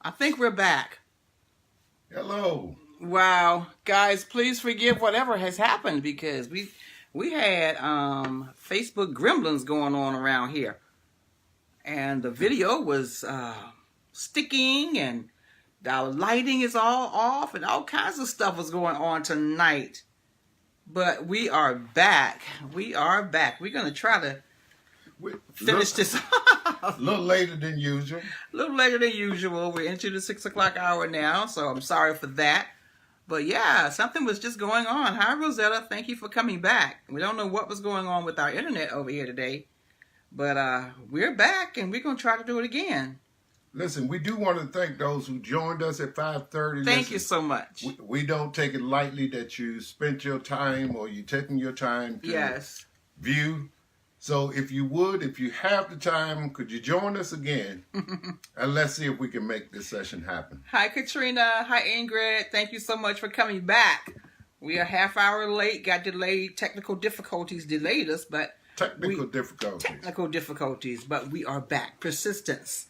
I think we're back. Hello. Wow, guys, please forgive whatever has happened because we had Facebook gremlins going on around here, and the video was sticking, and the lighting is all off, and all kinds of stuff was going on tonight. But we are back. We are back. We're gonna try to finish this a little later than usual. A little later than usual. We're into the 6 o'clock hour now, so I'm sorry for that. But yeah, something was just going on. Hi, Rosetta. Thank you for coming back. We don't know what was going on with our internet over here today, but we're back, and we're going to try to do it again. Listen, we do want to thank those who joined us at 5:30. Thank you so much. We don't take it lightly that you spent your time or you're taking your time to view. So if you would, if you have the time, could you join us again? And let's see if we can make this session happen. Hi, Katrina. Hi, Ingrid. Thank you so much for coming back. We are half hour late. Got delayed. Technical difficulties delayed us, but Technical difficulties, but we are back. Persistence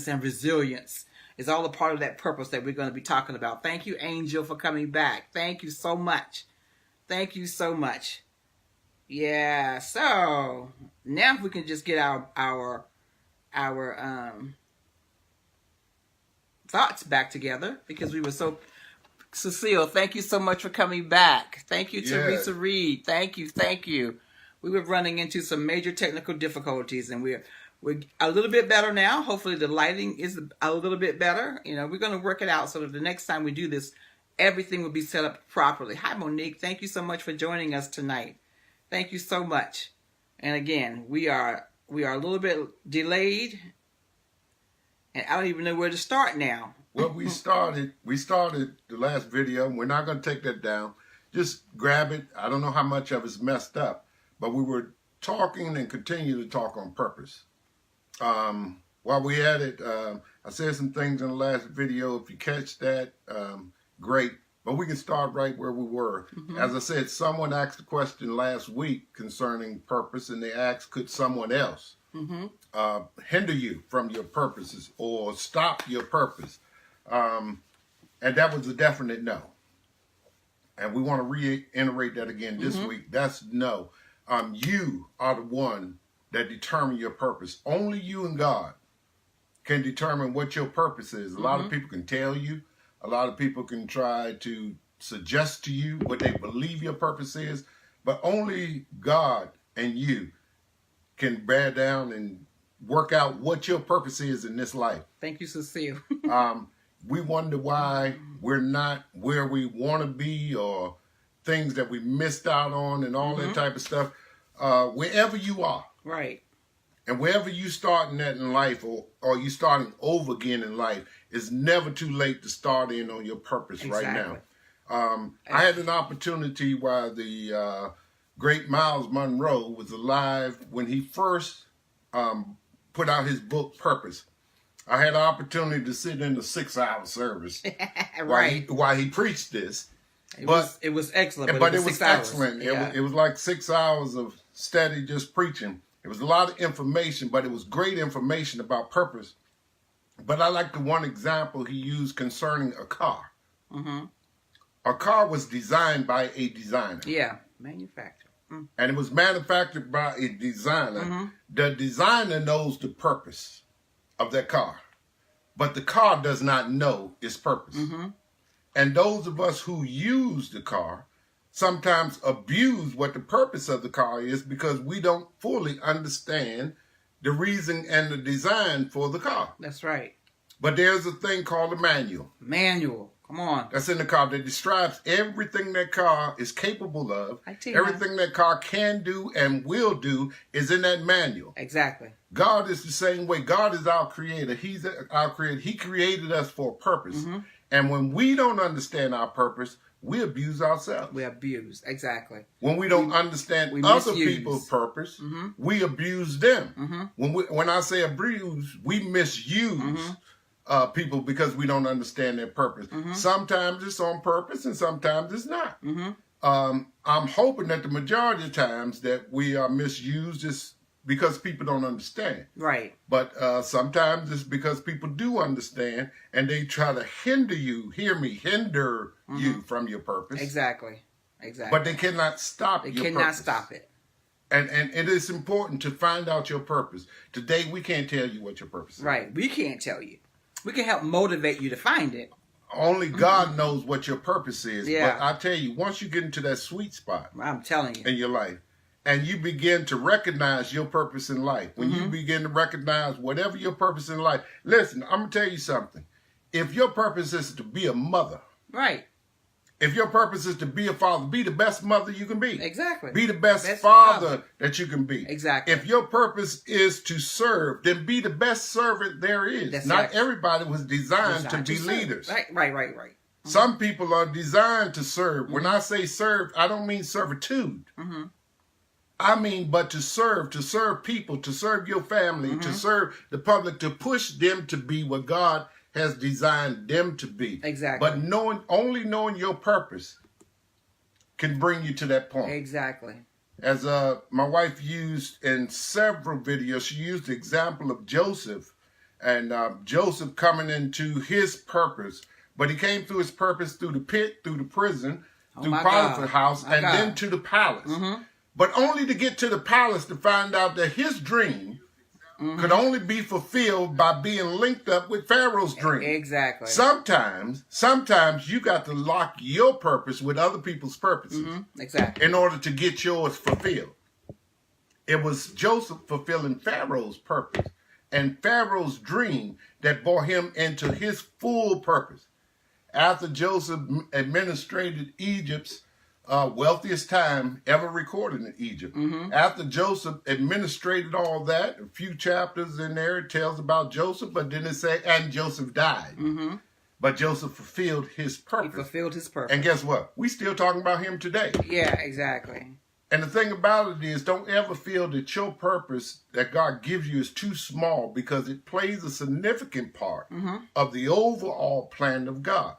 and resilience is all a part of that purpose that we're going to be talking about. Thank you, Angel, for coming back. Thank you so much. Thank you so much. Yeah, so now if we can just get our thoughts back together, because we were so... Cecile, thank you so much for coming back. Thank you, Teresa Reed. Thank you. We were running into some major technical difficulties, and we're a little bit better now. Hopefully the lighting is a little bit better. You know, we're going to work it out so that the next time we do this, everything will be set up properly. Hi, Monique. Thank you so much for joining us tonight. Thank you so much. And again, we are a little bit delayed, and I don't even know where to start now. Well, we started the last video. We're not going to take that down. Just grab it. I don't know how much of it's messed up, but we were talking and continue to talk on purpose. While we at it, I said some things in the last video. If you catch that, great. But we can start right where we were. As I said, someone asked a question last week concerning purpose, and they asked, could someone else hinder you from your purposes or stop your purpose? And that was a definite no. And we want to reiterate that again this week. That's no. You are the one that determine your purpose. Only you and God can determine what your purpose is. A lot of people can tell you. A lot of people can try to suggest to you what they believe your purpose is, but only God and you can bear down and work out what your purpose is in this life. Thank you, Cecile. We wonder why we're not where we want to be, or things that we missed out on and all that type of stuff. Wherever you are. Right. And wherever you starting at in life, or you starting over again in life, it's never too late to start in on your purpose right now. I had an opportunity while the great Miles Monroe was alive when he first put out his book, Purpose. I had an opportunity to sit in the 6-hour service while he preached this. It was excellent. But it was excellent. It was like 6 hours of steady just preaching. It was a lot of information, but it was great information about purpose. But I like the one example he used concerning a car. A car was designed by a designer. Yeah, manufactured. And it was manufactured by a designer. The designer knows the purpose of that car, but the car does not know its purpose. And those of us who use the car sometimes abuse what the purpose of the car is because we don't fully understand the reason and the design for the car. That's right. But there's a thing called a manual. Come on. That's in the car that describes everything that car is capable of. Everything that car can do and will do is in that manual. Exactly. God is the same way. God is our creator. He's our creator. He created us for a purpose. And when we don't understand our purpose, we abuse ourselves. We abuse, exactly. When we don't understand other people's purpose, we abuse them. When I say abuse, we misuse people because we don't understand their purpose. Sometimes it's on purpose and sometimes it's not. I'm hoping that the majority of times that we are misused is because people don't understand. Right. But sometimes it's because people do understand and they try to hinder you, hinder you from your purpose. Exactly. Exactly. But they cannot stop your purpose. They cannot stop it. And it is important to find out your purpose. Today, we can't tell you what your purpose is. Right. We can't tell you. We can help motivate you to find it. Only God knows what your purpose is. Yeah. But I tell you, once you get into that sweet spot I'm telling you. in your life, and you begin to recognize your purpose in life, when you begin to recognize whatever your purpose in life, listen, I'm going to tell you something. If your purpose is to be a mother, Right. if your purpose is to be a father, be the best mother you can be. Exactly. Be the best father that you can be. Exactly. If your purpose is to serve, then be the best servant there is. That's Not right. everybody was designed to be serve. leaders. Right. Some people are designed to serve. When I say serve, I don't mean servitude. I mean, but to serve people, to serve your family, to serve the public, to push them to be what God has designed them to be. Exactly. But only knowing your purpose can bring you to that point. Exactly. As my wife used in several videos, she used the example of Joseph, and Joseph coming into his purpose. But he came through his purpose through the pit, through the prison, through Potiphar's house, and then to the palace. But only to get to the palace to find out that his dream could only be fulfilled by being linked up with Pharaoh's dream. Exactly. Sometimes you got to lock your purpose with other people's purposes Exactly. in order to get yours fulfilled. It was Joseph fulfilling Pharaoh's purpose and Pharaoh's dream that brought him into his full purpose. After Joseph administrated Egypt's wealthiest time ever recorded in Egypt. After Joseph administrated all that, a few chapters in there, it tells about Joseph, but then it say, and Joseph died. But Joseph fulfilled his purpose. He fulfilled his purpose. And guess what? We still talking about him today. Yeah, exactly. And the thing about it is, don't ever feel that your purpose that God gives you is too small, because it plays a significant part of the overall plan of God.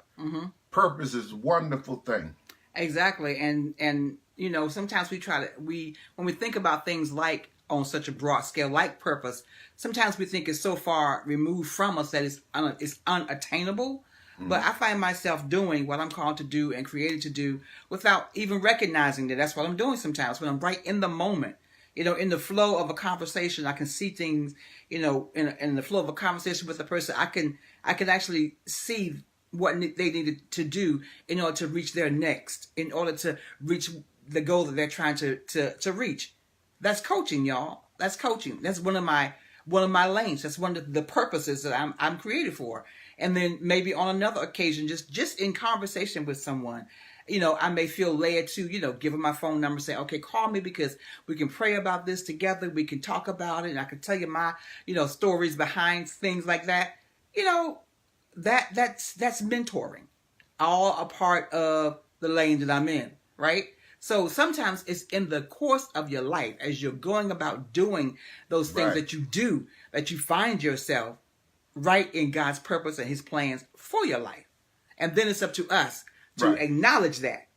Purpose is a wonderful thing. Exactly. And you know, sometimes when we think about things like on such a broad scale, like purpose, sometimes we think it's so far removed from us that it's unattainable. But I find myself doing what I'm called to do and created to do without even recognizing that that's what I'm doing sometimes, when I'm right in the moment. You know, in the flow of a conversation, I can see things, you know, in the flow of a conversation with a person, I can actually see what they needed to do in order to reach their next, in order to reach the goal that they're trying to reach. That's coaching, y'all. That's coaching. That's one of my lanes. That's one of the purposes that I'm created for. And then maybe on another occasion, just in conversation with someone, you know, I may feel led to, you know, give them my phone number, say, okay, call me because we can pray about this together. We can talk about it. And I can tell you my, you know, stories behind things like that. You know, that's mentoring, all a part of the lane that I'm in, right? So sometimes it's in the course of your life, as you're going about doing those things that you do, that you find yourself right in God's purpose and his plans for your life. And then it's up to us to acknowledge that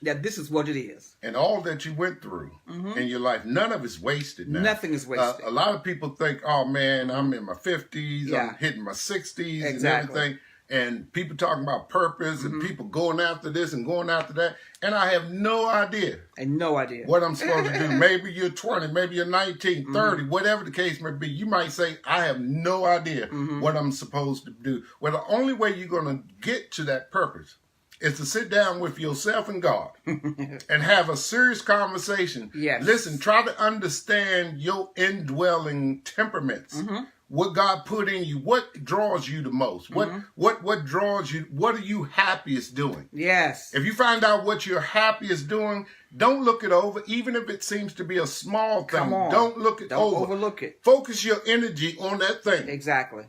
this is what it is. And all that you went through in your life, none of it's wasted now. Nothing is wasted. A lot of people think, oh man, I'm in my 50s, I'm hitting my 60s and everything. And people talking about purpose and people going after this and going after that. And I have no idea. And no idea what I'm supposed to do. Maybe you're 20, maybe you're 19, 30, whatever the case may be. You might say, I have no idea what I'm supposed to do. Well, the only way you're going to get to that purpose is to sit down with yourself and God and have a serious conversation. Yes. Listen, try to understand your indwelling temperaments. What God put in you, what draws you the most? What draws you? What are you happiest doing? Yes. If you find out what you're happiest doing, don't look it over, even if it seems to be a small thing. Come on. Don't look it over. Don't overlook it. Focus your energy on that thing. Exactly.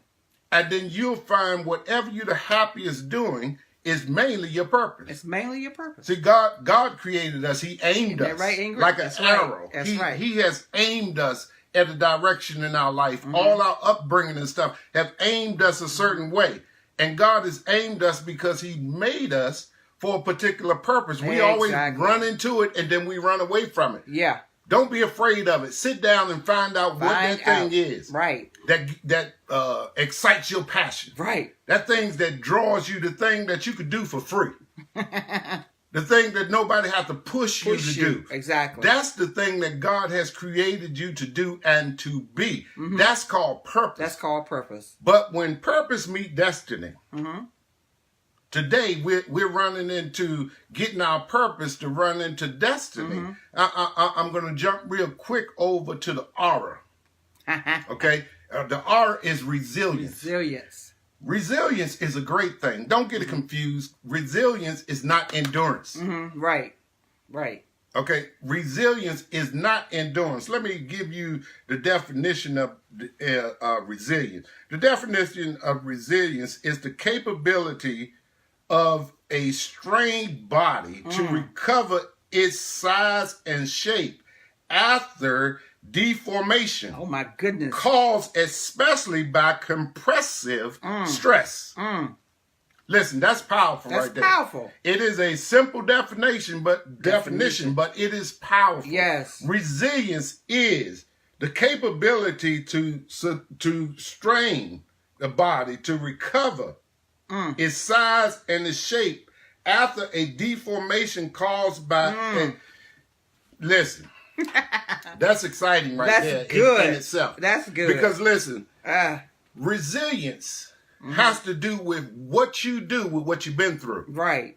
And then you'll find whatever you're the happiest doing is mainly your purpose. It's mainly your purpose. See, God created us. He aimed us like an arrow. That's right. He has aimed us at a direction in our life. All our upbringing and stuff have aimed us a certain way. And God has aimed us because he made us for a particular purpose. We always run into it and then we run away from it. Yeah. Don't be afraid of it. Sit down and find out what that thing is. Right. That excites your passion. Right. That thing that draws you, the thing that you could do for free. The thing that nobody has to push you to do. Exactly. That's the thing that God has created you to do and to be. That's called purpose. That's called purpose. But when purpose meets destiny, today we're running into getting our purpose to run into destiny. I'm going to jump real quick over to the aura. Okay? The aura is resilience. Resilience is a great thing. Don't get it confused. Resilience is not endurance. Right. Right. Okay? Resilience is not endurance. Let me give you the definition of resilience. The definition of resilience is the capability of a strained body to recover its size and shape after deformation. Oh my goodness. Caused especially by compressive stress. Listen, that's powerful right there. That's powerful. It is a simple definition, but it is powerful. Yes. Resilience is the capability to strain the body to recover its size and its shape after a deformation caused by listen. That's exciting right there in itself. That's good. Because listen, resilience has to do with what you do with what you've been through. Right.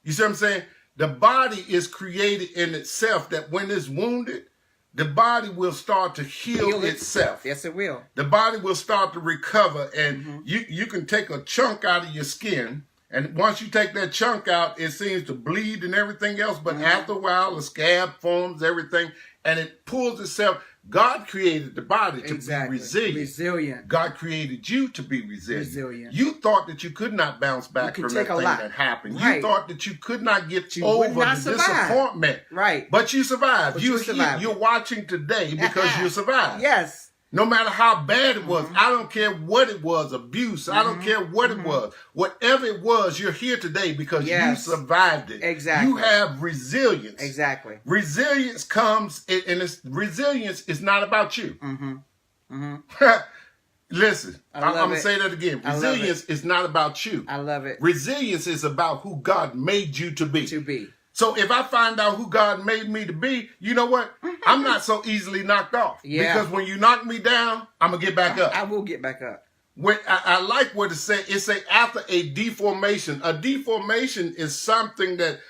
You see what I'm saying? The body is created in itself that when it's wounded, the body will start to heal itself. Yes, it will. The body will start to recover, and you can take a chunk out of your skin, and once you take that chunk out, it seems to bleed and everything else, but after a while, the scab forms, everything, and it pulls itself. God created the body to be resilient. God created you to be resilient. You thought that you could not bounce back from that thing that happened. Right. You thought that you could not get over the disappointment. Right. But you survived. You're watching today because you survived. Yes. No matter how bad it was, I don't care what it was, abuse, I don't care what it was. Whatever it was, you're here today because you survived it. Exactly. You have resilience. Exactly. Resilience comes, resilience is not about you. Listen, I'm going to say that again. Resilience is not about you. I love it. Resilience is about who God made you to be. So if I find out who God made me to be, you know what? I'm not so easily knocked off. Yeah. Because when you knock me down, I'm going to get back up. I will get back up. When I like what it say. It say after a deformation. A deformation is something that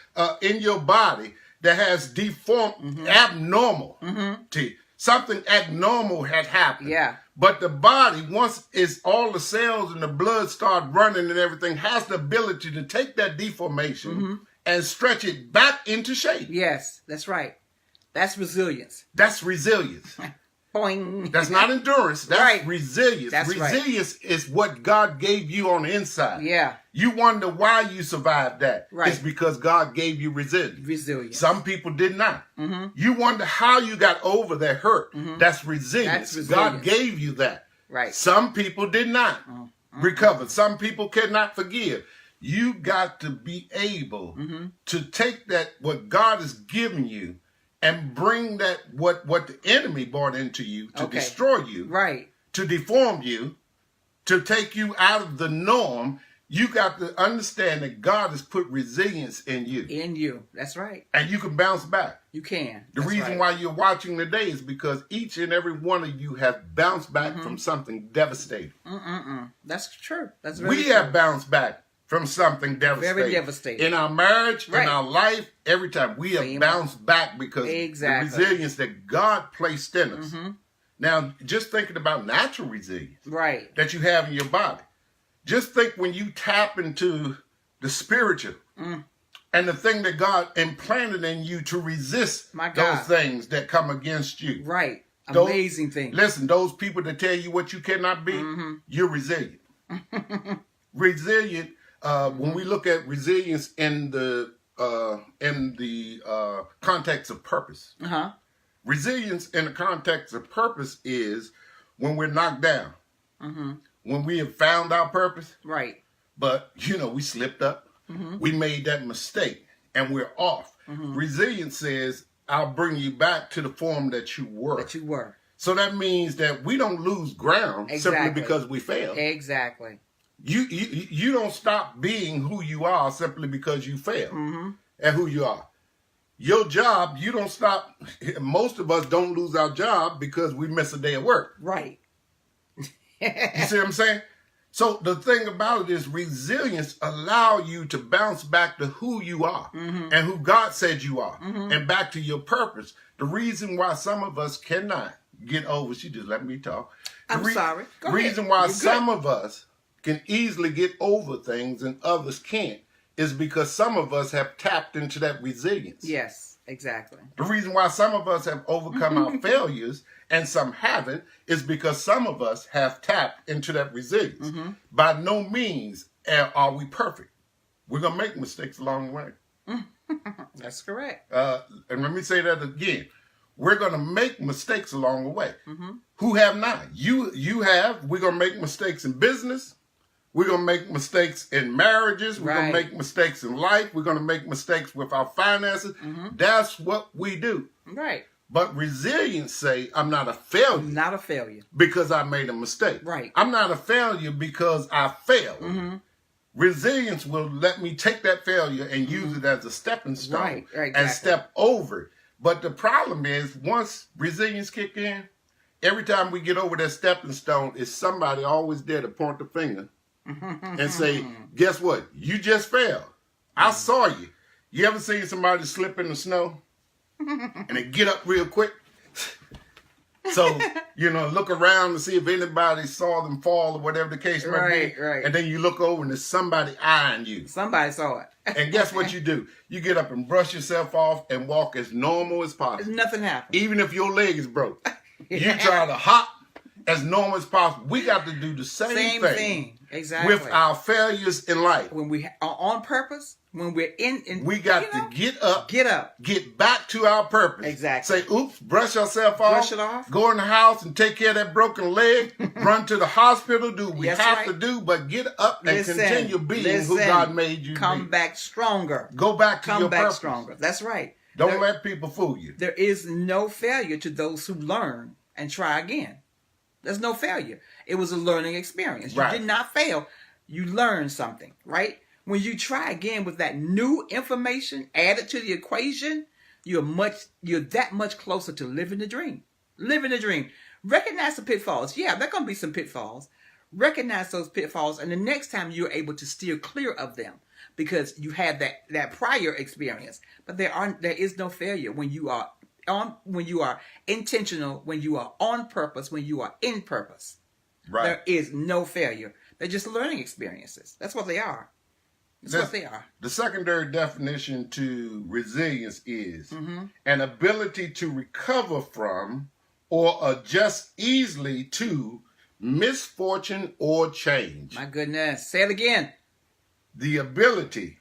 in your body that has deformed abnormality. Something abnormal had happened. Yeah. But the body, once it's all the cells and the blood start running and everything, has the ability to take that deformation and stretch it back into shape. Yes, that's right. That's resilience. That's resilience. Boing. That's not endurance. That's resilience. That's resilience is what God gave you on the inside. Yeah. You wonder why you survived that. Right. It's because God gave you resilience. Some people did not. You wonder how you got over that hurt. That's resilience. God gave you that. Right. Some people did not recover. Some people cannot forgive. You got to be able to take that, what God has given you, and bring that, what the enemy brought into you to destroy you, to deform you, to take you out of the norm. You got to understand that God has put resilience in you. In you. That's right. And you can bounce back. You can. The reason why you're watching today is because each and every one of you have bounced back from something devastating. That's true. That's very true. We have bounced back from something devastating. Very devastating. In our marriage, in our life, every time we have bounced back because the resilience that God placed in us. Now, just thinking about natural resilience that you have in your body. Just think when you tap into the spiritual and the thing that God implanted in you to resist those things that come against you. Right. Amazing thing. Listen, those people that tell you what you cannot be, you're resilient. Resilient. When we look at resilience in the context of purpose, resilience in the context of purpose is when we're knocked down, when we have found our purpose, but we slipped up, we made that mistake, and we're off. Resilience says, I'll bring you back to the form that you were. That you were. So that means that we don't lose ground simply because we fail. Exactly. You don't stop being who you are simply because you fail at who you are. Your job, you don't stop. Most of us don't lose our job because we miss a day of work. Right. You see what I'm saying? So the thing about it is resilience allow you to bounce back to who you are and who God said you are and back to your purpose. The reason why some of us cannot get over, she just let me talk. I'm sorry. Go ahead. Reason why You're some good. of us can easily get over things and others can't is because some of us have tapped into that resilience. Yes, exactly. The reason why some of us have overcome our failures and some haven't is because some of us have tapped into that resilience. By no means are we perfect. We're going to make mistakes along the way. That's correct. And let me say that again. We're going to make mistakes along the way. Who have not? You have. We're going to make mistakes in business. We're going to make mistakes in marriages. We're going to make mistakes in life. We're going to make mistakes with our finances. That's what we do. Right. But resilience say, I'm not a failure. Not a failure. Because I made a mistake. Right. I'm not a failure because I failed. Resilience will let me take that failure and use it as a stepping stone and step over it. But the problem is, once resilience kick in, every time we get over that stepping stone, is somebody always there to point the finger and say, guess what? You just failed. I saw you. You ever seen somebody slip in the snow and they get up real quick? So, look around to see if anybody saw them fall or whatever the case might be. Right. And then you look over and there's somebody eyeing you. Somebody saw it. And guess what you do? You get up and brush yourself off and walk as normal as possible. Nothing happened. Even if your leg is broke. You try to hop as normal as possible. We got to do the same thing. Exactly. With our failures in life. When we are on purpose, when we're in we got to get up, get back to our purpose. Exactly. Say, oops, brush yourself off. Brush it off. Go in the house and take care of that broken leg. Run to the hospital. Do what we have to do, but get up and continue being who God made you to be. Come back stronger. Go back to your purpose. Come back stronger. That's right. Don't let people fool you. There is no failure to those who learn and try again. There's no failure. It was a learning experience. You did not fail. You learned something, right? When you try again with that new information added to the equation, you're that much closer to living the dream. Living the dream. Recognize the pitfalls. Yeah, there are going to be some pitfalls. Recognize those pitfalls, and the next time you're able to steer clear of them because you had that prior experience. But there is no failure when you are intentional, when you are on purpose, when you are in purpose. Right. There is no failure. They're just learning experiences. That's what they are. That's what they are. The secondary definition to resilience is an ability to recover from or adjust easily to misfortune or change. My goodness. Say it again. The ability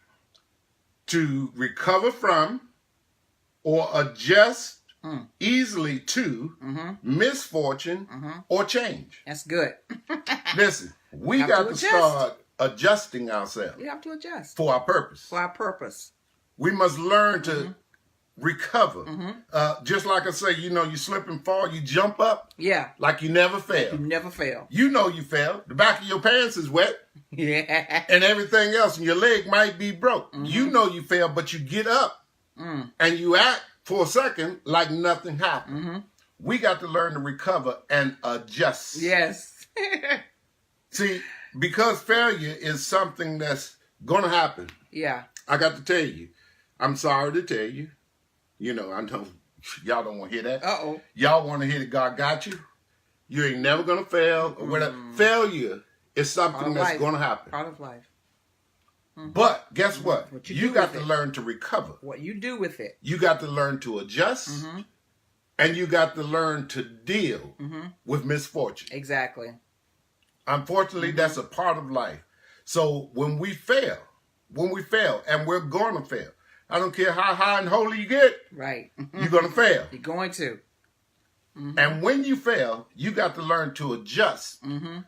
to recover from or adjust easily to misfortune or change. That's good. Listen, we got to start adjusting ourselves. We have to adjust. For our purpose. For our purpose. We must learn to recover. Just like I say, you slip and fall, you jump up. Yeah. Like you never fail. You never fail. You know you failed. The back of your pants is wet. Yeah. And everything else, and your leg might be broke. You know you failed, but you get up and you act for a second like nothing happened. We got to learn to recover and adjust. Yes. See, because failure is something that's going to happen. Yeah. I got to tell you, I'm sorry to tell you. I know y'all don't want to hear that. Uh-oh. Y'all want to hear that God got you. You ain't never going to fail. Or whatever. Failure is something that's going to happen. Part of life. But guess what? You got to learn to recover. What you do with it. You got to learn to adjust. And you got to learn to deal with misfortune. Exactly. Unfortunately, that's a part of life. So when we fail, and we're going to fail, I don't care how high and holy you get, right? You're going to fail. You're going to. And when you fail, you got to learn to adjust.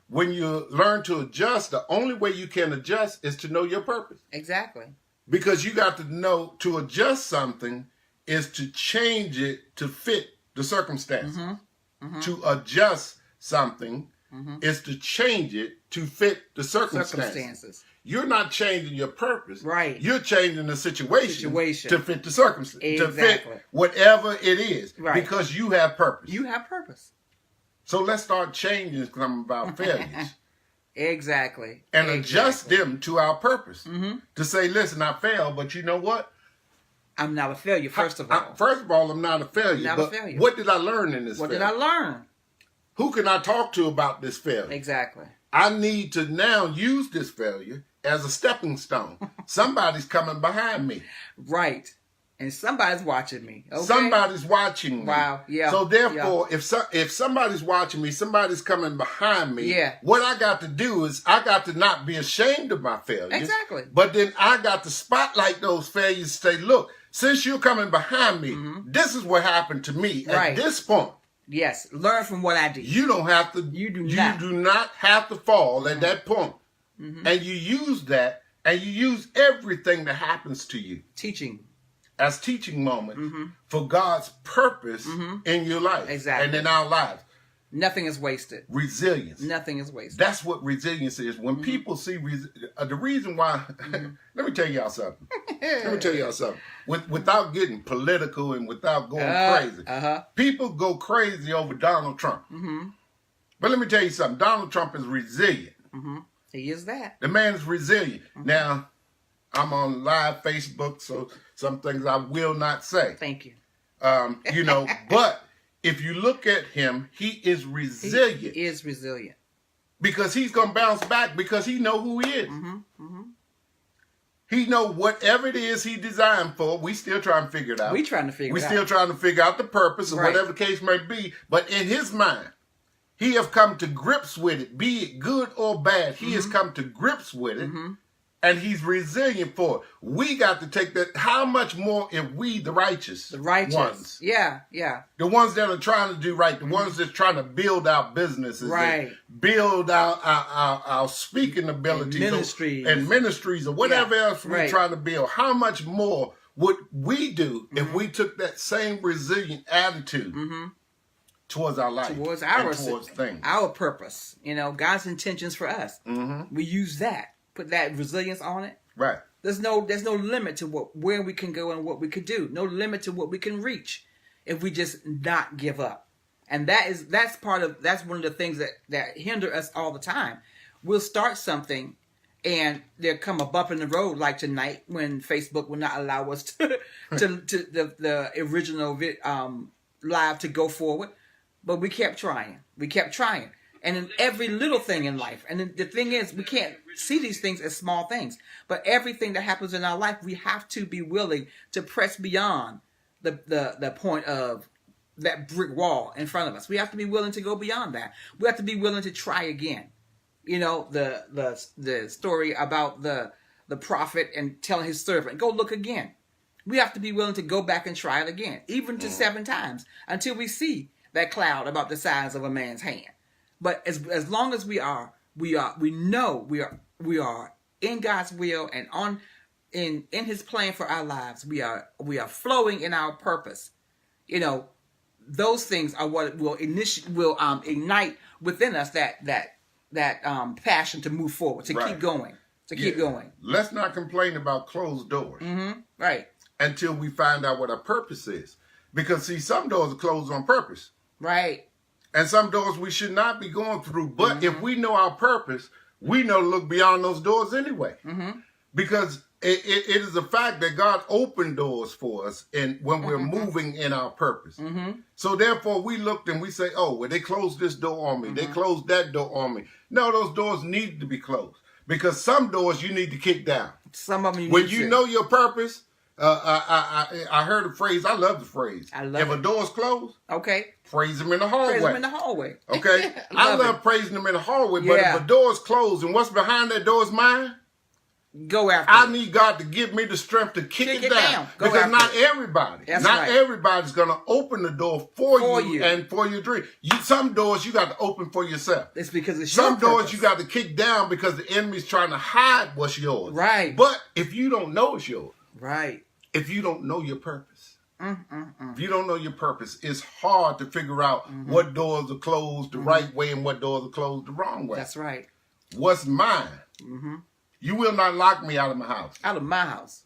When you learn to adjust, the only way you can adjust is to know your purpose. Exactly. Because you got to know to adjust something, is to change it to fit the circumstances. Mm-hmm. To adjust something is to change it to fit the circumstances. You're not changing your purpose. Right. You're changing the situation to fit the circumstance. Exactly. To fit whatever it is. Right. Because you have purpose. You have purpose. So let's start changing some of our failures. Exactly. And adjust them to our purpose. Mm-hmm. To say, listen, I failed, but you know what? I'm not a failure, first of all. First of all, I'm not a failure. Not but a failure. What did I learn in this What failure? did I learn? Who can I talk to about this failure? Exactly. I need to now use this failure as a stepping stone. Somebody's coming behind me. Right. And somebody's watching me. Okay? Somebody's watching me. Wow. Yeah. So therefore, if somebody's watching me, somebody's coming behind me. Yeah. What I got to do is I got to not be ashamed of my failures. Exactly. But then I got to spotlight those failures and say, look, since you're coming behind me, this is what happened to me at this point. Yes. Learn from what I did. You don't have to. You do not have to fall at that point. And you use that, and you use everything that happens to you Teaching. as teaching moments for God's purpose in your life and in our lives. Nothing is wasted. Resilience. Nothing is wasted. That's what resilience is. When people see the reason why, let me tell y'all something. Without getting political and without going crazy, people go crazy over Donald Trump. But let me tell you something. Donald Trump is resilient. He is that. The man is resilient. Now, I'm on live Facebook, so some things I will not say. Thank you. But if you look at him, he is resilient. He is resilient. Because he's going to bounce back because he know who he is. He know whatever it is he designed for, we still trying to figure it out. We trying to figure it out. We still trying to figure out the purpose or whatever the case may be. But in his mind, he have come to grips with it, be it good or bad. He has come to grips with it. And he's resilient for it. We got to take that. How much more if we, the righteous ones? Yeah. The ones that are trying to do right. The ones that's trying to build our businesses. Right. Build our speaking abilities. And ministries or whatever else we're trying to build. How much more would we do if we took that same resilient attitude towards our life? Towards things. Our purpose. God's intentions for us. We use that. Put that resilience on it. Right. There's no limit to where we can go and what we could do. No limit to what we can reach if we just not give up. And that's one of the things that hinder us all the time. We'll start something and there come a bump in the road like tonight when Facebook will not allow us to the original live to go forward. But we kept trying. And in every little thing in life. And the thing is, we can't see these things as small things. But everything that happens in our life, we have to be willing to press beyond the point of that brick wall in front of us. We have to be willing to go beyond that. We have to be willing to try again. The story about the prophet and telling his servant, go look again. We have to be willing to go back and try it again, even to 7 times, until we see that cloud about the size of a man's hand. But as long as we know we are in God's will and in His plan for our lives, we are flowing in our purpose. Those things are what will ignite within us that passion to move forward, to keep going, keep going. Let's not complain about closed doors, right? Until we find out what our purpose is, because see, some doors are closed on purpose, right? And some doors we should not be going through. But if we know our purpose, we know to look beyond those doors anyway. Because it is a fact that God opened doors for us and when we're moving in our purpose. So therefore we looked and we say, oh, well, they closed this door on me. They closed that door on me. No, those doors need to be closed. Because some doors you need to kick down. Some of them when you know your purpose. I heard a phrase. I love the phrase. If a door's closed, praise him in the hallway. Praise him in the hallway. Okay, I love praising him in the hallway. But if a door's closed and what's behind that door is mine, go after. I need God to give me the strength to kick it down. Because not everybody, everybody's going to open the door for you and for your dream. Some doors you got to open for yourself. It's because it's some doors you got to kick down because the enemy's trying to hide what's yours. Right. But if you don't know it's yours. Right. If you don't know your purpose, If you don't know your purpose, it's hard to figure out what doors are closed the right way and what doors are closed the wrong way. That's right. What's mine? You will not lock me out of my house. Out of my house.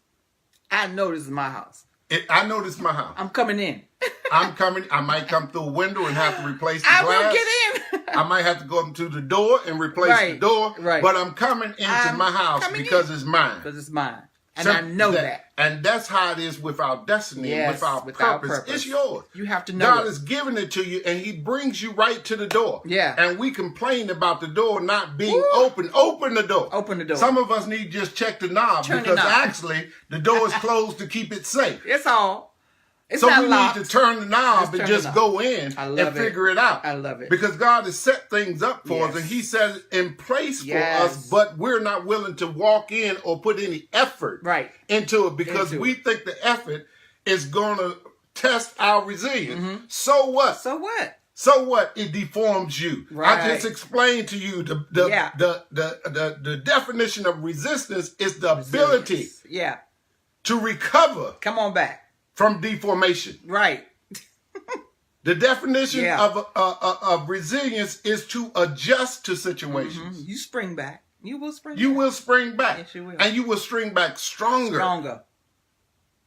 I know this is my house. I know this is my house. I'm coming in. I'm coming. I might come through a window and have to replace the glass. I will get in. I might have to go up to the door and replace the door. Right. But I'm coming into my house because it's mine. Because it's mine. And I know that. And that's how it is with our destiny and with our purpose. It's yours. You have to know God is giving it to you, and he brings you right to the door. Yeah. And we complain about the door not being open. Open the door. Open the door. Some of us need to just check the knob because actually the door is closed to keep it safe. It's all. It's so not we locked. need to turn the knob and just go in and figure it out. I love it. Because God has set things up for us, and he says in place for us, but we're not willing to walk in or put any effort into it because we think the effort is going to test our resilience. So what? So what? So what? It deforms you. Right. I just explained to you the definition of resistance is the ability to recover. Come on back. From deformation. Right. The definition of resilience is to adjust to situations. You spring back. You will spring back. You will spring back. Yes, you will. And you will spring back stronger. Stronger.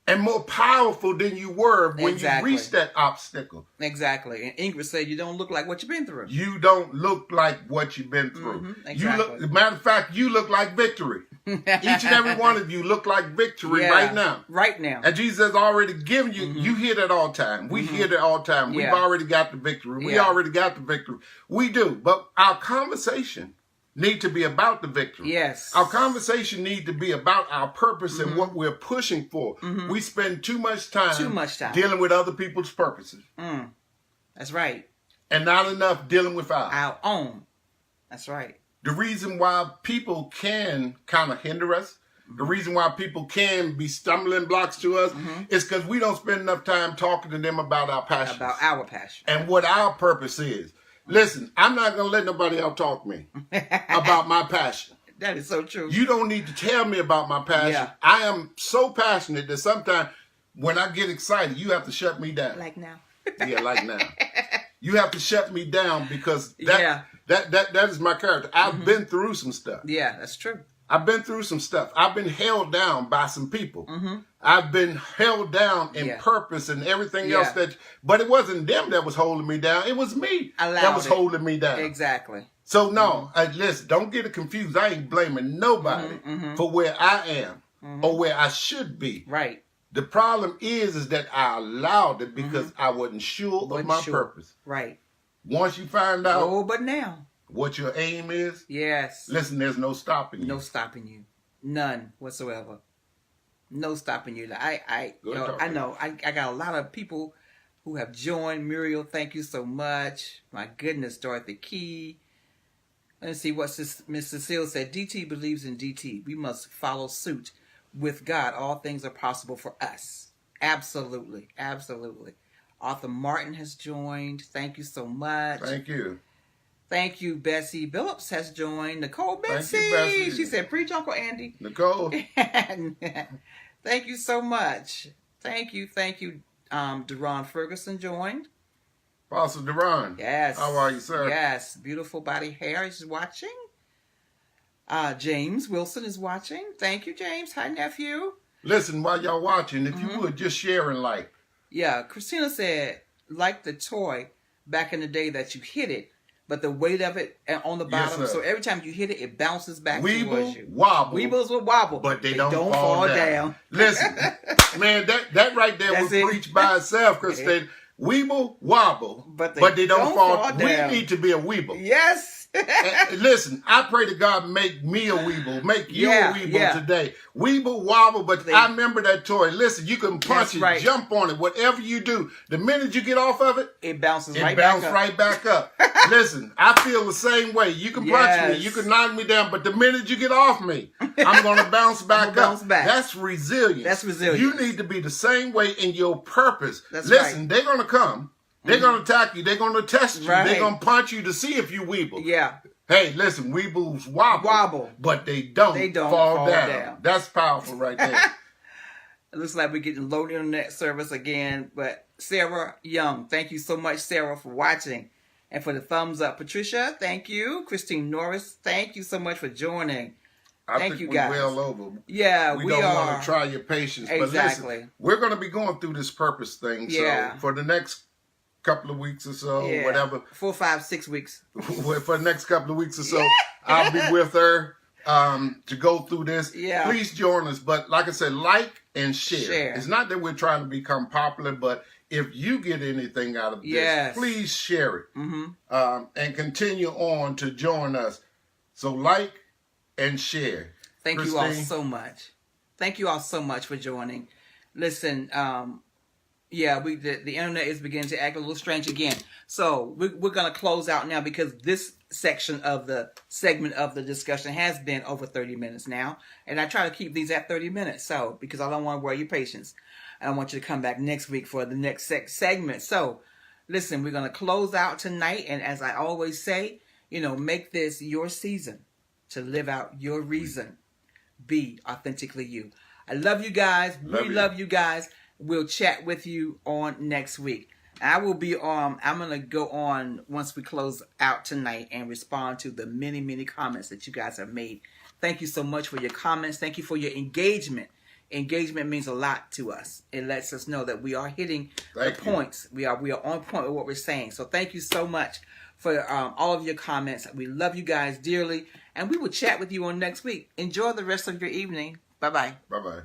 And more powerful than you were when you reached that obstacle. Exactly. And Ingrid said you don't look like what you've been through. You don't look like what you've been through. Exactly. Matter of fact, you look like victory. Each and every one of you look like victory right now. Right now. And Jesus has already given you, you hear that all the time. We hear that all the time. We've already got the victory. We already got the victory. We do. But our conversation need to be about the victory. Yes. Our conversation need to be about our purpose and what we're pushing for. We spend too much time dealing with other people's purposes. That's right. And not enough dealing with our own. That's right. The reason why people can kind of hinder us, the reason why people can be stumbling blocks to us is because we don't spend enough time talking to them about our passion. About our passion. And what our purpose is. Listen, I'm not going to let nobody out-talk me about my passion. That is so true. You don't need to tell me about my passion. Yeah. I am so passionate that sometimes when I get excited, you have to shut me down. Like now. Yeah, like now. You have to shut me down because that is my character. I've been through some stuff. Yeah, that's true. I've been through some stuff. I've been held down by some people. I've been held down in purpose and everything else but it wasn't them that was holding me down. It was me that was holding me down. Exactly. So no, listen, don't get it confused. I ain't blaming nobody for where I am or where I should be. Right. The problem is that I allowed it because I wasn't sure of my purpose. Right. Once you find out but now what your aim is, listen, there's no stopping you. No stopping you. None whatsoever. No stopping you. I know. I got a lot of people who have joined. Muriel, thank you so much. My goodness, Dorothy Key. Let's see what Miss Cecile said. DT believes in DT. We must follow suit. With God, all things are possible for us. Absolutely. Absolutely. Arthur Martin has joined. Thank you so much. Thank you. Thank you. Bessie Phillips has joined. Nicole Betsy. Thank you, Bessie. She said, preach Uncle Andy. Nicole. Thank you so much. Thank you. Thank you. Deron Ferguson joined. Apostle Deron. Yes. How are you, sir? Yes. Beautiful body hair is watching. James Wilson is watching. Thank you, James. Hi, nephew. Listen, while y'all watching, if you would, just share and like. Yeah. Christina said, like the toy back in the day that you hit it, but the weight of it on the bottom, so every time you hit it, it bounces back towards you. Wobble. Weebles will wobble. But they don't fall down. Listen, man, that right there was preached by itself, Christina. Weeble, wobble, but they don't fall down. We need to be a weeble. Yes. Listen, I pray to God make me a weeble, make you a weeble today. Weeble, wobble, but I remember that toy. Listen, you can punch it, jump on it, whatever you do. The minute you get off of it, it bounces right back up. Listen, I feel the same way. You can punch me, you can knock me down, but the minute you get off me, I'm going to bounce back up. That's resilience. That's resilience. You need to be the same way in your purpose. Listen, they're going to come. They're going to attack you. They're going to test you. They're going to punch you to see if you weeble. Yeah. Hey, listen, weebles wobble. But they don't fall down. That's powerful right there. It looks like we're getting low internet service again. But Sarah Young, thank you so much, Sarah, for watching and for the thumbs up. Patricia, thank you. Christine Norris, thank you so much for joining. Thank you, guys. We're well over. Yeah, we don't want to try your patience. Exactly. But listen, we're going to be going through this purpose thing. Yeah. So for the next couple of weeks or so, whatever. 4, 5, 6 weeks. For the next couple of weeks or so, I'll be with her to go through this. Yeah. Please join us. But like I said, like and share. It's not that we're trying to become popular, but if you get anything out of this, please share it. And continue on to join us. So like and share. Thank you all so much. Thank you all so much for joining. Listen, the internet is beginning to act a little strange again. So we're going to close out now because this section of the segment of the discussion has been over 30 minutes now. And I try to keep these at 30 minutes. So, because I don't want to wear your patience. I want you to come back next week for the next segment. So, listen, we're going to close out tonight. And as I always say, make this your season to live out your reason. Be authentically you. I love you guys. We love you guys. We'll chat with you on next week. I will be on. I'm going to go on once we close out tonight and respond to the many, many comments that you guys have made. Thank you so much for your comments. Thank you for your engagement. Engagement means a lot to us. It lets us know that we are hitting the points. We are on point with what we're saying. So thank you so much for all of your comments. We love you guys dearly. And we will chat with you on next week. Enjoy the rest of your evening. Bye-bye. Bye-bye.